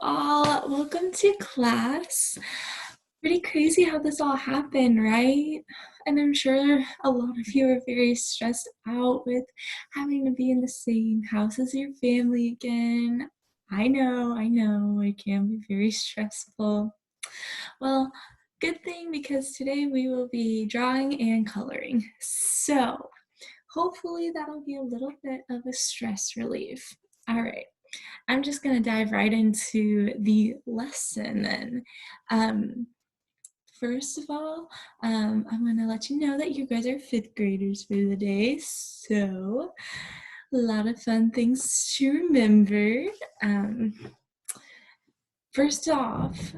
all. Welcome to class. Pretty crazy how this all happened, right? And I'm sure a lot of you are very stressed out with having to be in the same house as your family again. I know, it can be very stressful. Well, good thing because today we will be drawing and coloring. So hopefully that'll be a little bit of a stress relief. All right. I'm just going to dive right into the lesson then. First of all, I'm going to let you know that you guys are fifth graders for the day, so a lot of fun things to remember. First off,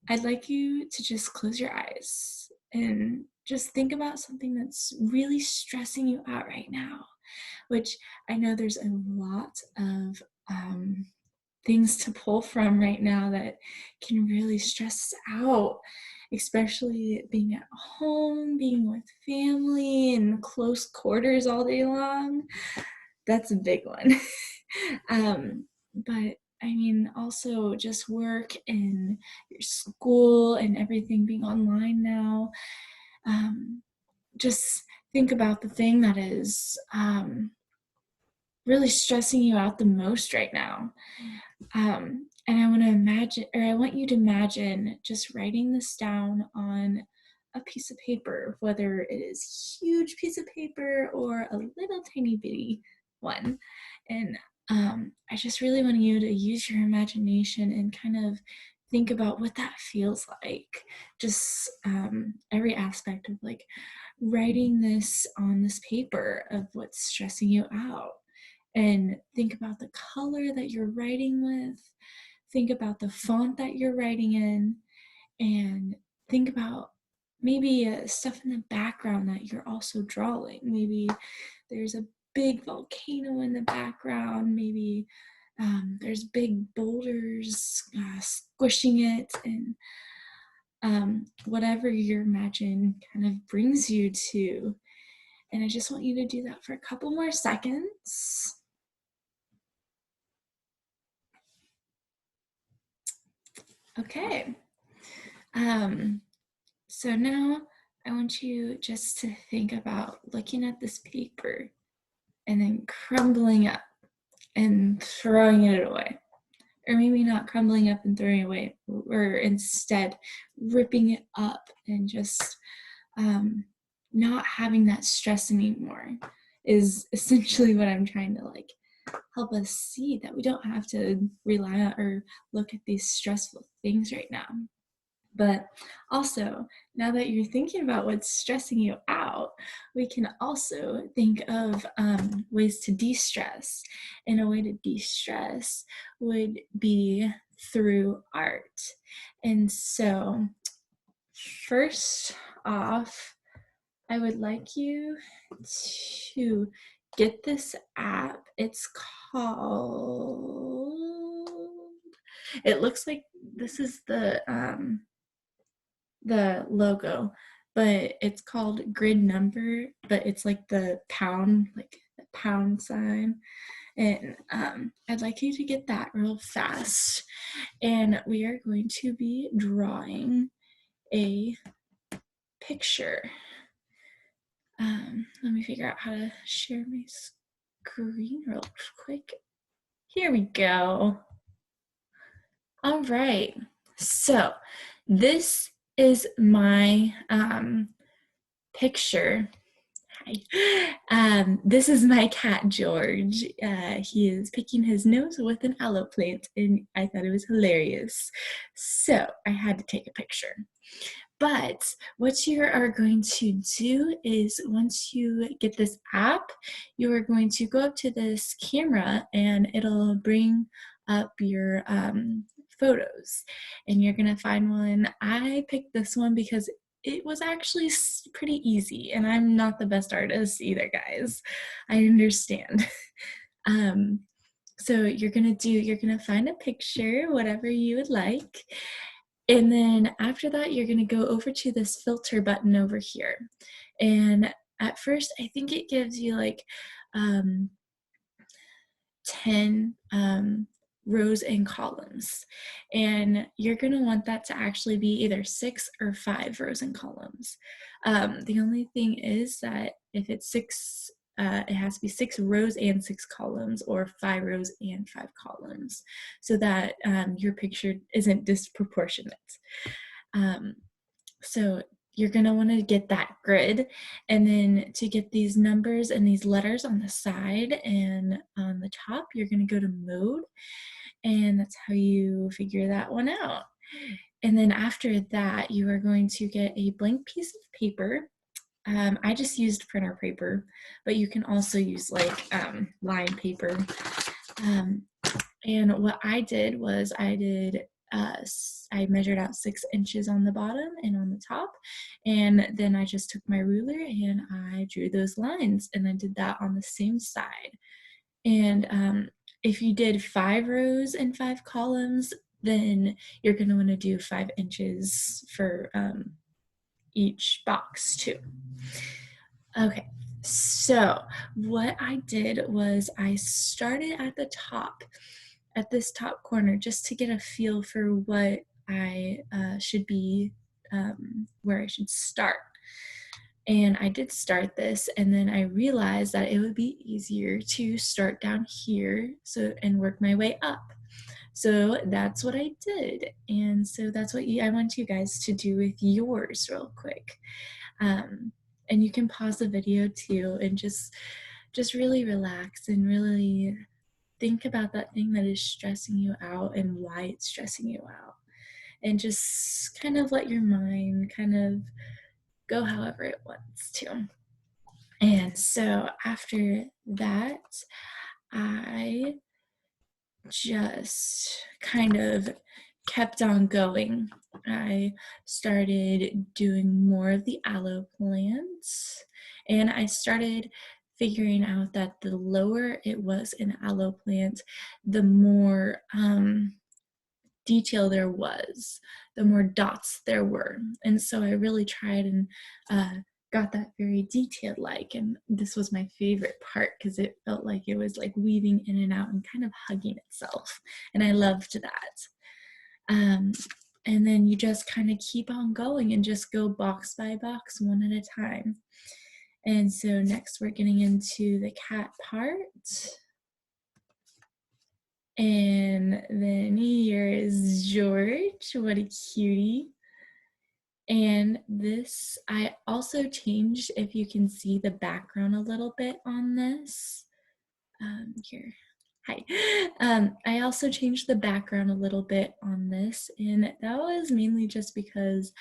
I'd like you to just close your eyes and just think about something that's really stressing you out right now, which I know there's a lot of things to pull from right now that can really stress us out, especially being at home, being with family in close quarters all day long. That's a big one. But I mean, also just work and your school and everything being online now. Just think about the thing that is really stressing you out the most right now. And I want you to imagine just writing this down on a piece of paper, whether it is a huge piece of paper or a little tiny bitty one. And I just really want you to use your imagination and kind of think about what that feels like. Just every aspect of like writing this on this paper of what's stressing you out. And think about the color that you're writing with. Think about the font that you're writing in. And think about maybe stuff in the background that you're also drawing. Maybe there's a big volcano in the background. Maybe there's big boulders squishing it. And whatever your imagine kind of brings you to. And I just want you to do that for a couple more seconds. Okay. So now I want you just to think about looking at this paper and then crumbling up and throwing it away. Or maybe not crumbling up and throwing it away, or instead ripping it up and just not having that stress anymore is essentially what I'm trying to like help us see, that we don't have to rely on or look at these stressful things right now. But also, now that you're thinking about what's stressing you out, we can also think of ways to de-stress. And a way to de-stress would be through art. And so, first off, I would like you to get this app. It's called, it looks like this is the logo, but it's called Grid Number, but it's like the pound sign. And I'd like you to get that real fast. And we are going to be drawing a picture. Let me figure out how to share my screen real quick. Here we go. All right. So this is my picture. Hi. This is my cat, George. He is picking his nose with an aloe plant, and I thought it was hilarious. So I had to take a picture. But what you are going to do is, once you get this app, you are going to go up to this camera and it'll bring up your photos. And you're going to find one. I picked this one because it was actually pretty easy, and I'm not the best artist either, guys. I understand. So you're gonna find a picture, whatever you would like. And then after that, you're going to go over to this filter button over here. And at first, I think it gives you like 10 rows and columns. And you're going to want that to actually be either 6 or 5 rows and columns. The only thing is that if it's 6, it has to be 6 rows and 6 columns, or 5 rows and 5 columns, so that your picture isn't disproportionate. So you're going to want to get that grid, and then to get these numbers and these letters on the side and on the top, you're going to go to mode, and that's how you figure that one out. And then after that, you are going to get a blank piece of paper. I just used printer paper, but you can also use like line paper. And what I did was I measured out 6 inches on the bottom and on the top, and then I just took my ruler and I drew those lines, and I did that on the same side. And if you did 5 rows and 5 columns, then you're going to want to do 5 inches for each box too. Okay, so what I did was I started at the top, at this top corner, just to get a feel for what I should be, where I should start. And I did start this, and then I realized that it would be easier to start down here and work my way up. So that's what I did. And so that's what I want you guys to do with yours real quick. And you can pause the video too and just really relax and really think about that thing that is stressing you out and why it's stressing you out. And just kind of let your mind kind of go however it wants to. And so after that, I just kind of kept on going. I started doing more of the aloe plants, and I started figuring out that the lower it was in aloe plant, the more detail there was, the more dots there were. And so I really tried and got that very detailed like, and this was my favorite part because it felt like it was like weaving in and out and kind of hugging itself, and I loved that. And then you just kind of keep on going and just go box by box, one at a time. And so next we're getting into the cat part. And then here is George. What a cutie. And this, I also changed, if you can see the background a little bit on this. Here, hi. I also changed the background a little bit on this, and that was mainly just because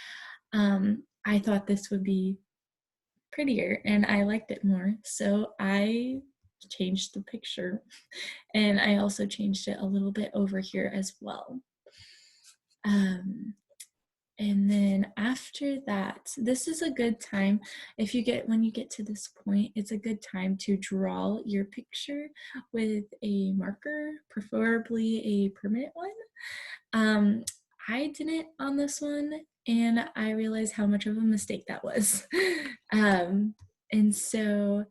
I thought this would be prettier and I liked it more. So I changed the picture, and I also changed it a little bit over here as well. And then after that, this is a good time, when you get to this point, it's a good time to draw your picture with a marker, preferably a permanent one. I didn't on this one, and I realized how much of a mistake that was. And so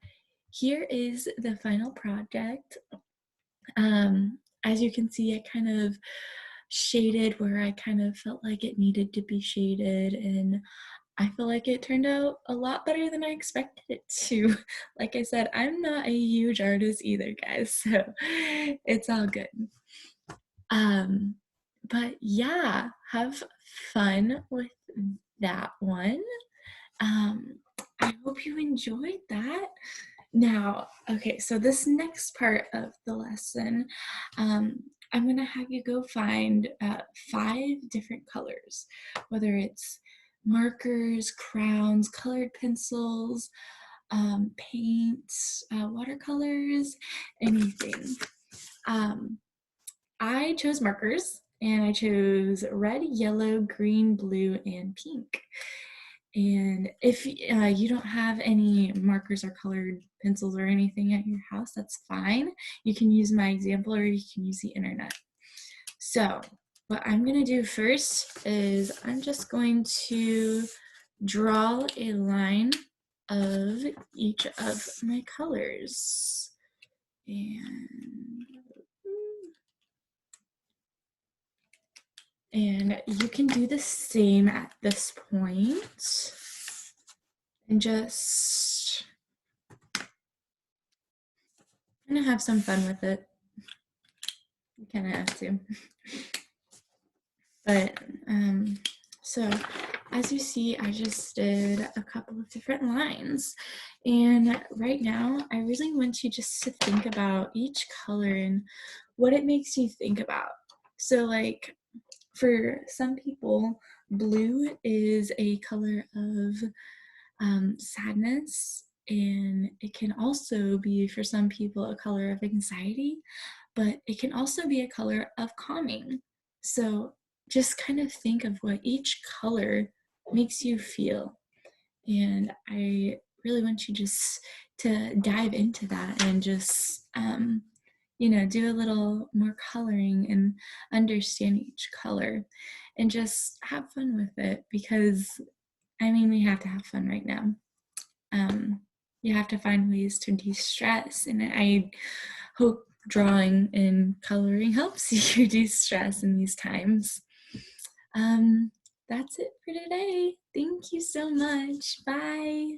here is the final project. As you can see, I kind of shaded where I kind of felt like it needed to be shaded, and I feel like it turned out a lot better than I expected it to. Like I said, I'm not a huge artist either, guys, so it's all good. But yeah, have fun with that one. I hope you enjoyed that. Now, okay, so this next part of the lesson, I'm going to have you go find 5 different colors, whether it's markers, crowns, colored pencils, paint, watercolors, anything. I chose markers, and I chose red, yellow, green, blue, and pink. And if you don't have any markers or colored pencils or anything at your house, that's fine. You can use my example, or you can use the internet. So what I'm going to do first is I'm just going to draw a line of each of my colors. And And you can do the same at this point and just kind of have some fun with it. You kind of have to. But so as you see, I just did a couple of different lines. And right now, I really want you just to think about each color and what it makes you think about. So like for some people, blue is a color of sadness, and it can also be for some people a color of anxiety, but it can also be a color of calming. So just kind of think of what each color makes you feel. And I really want you just to dive into that and just, do a little more coloring and understand each color and just have fun with it because, I mean, we have to have fun right now. You have to find ways to de-stress, and I hope drawing and coloring helps you de-stress in these times. That's it for today. Thank you so much. Bye.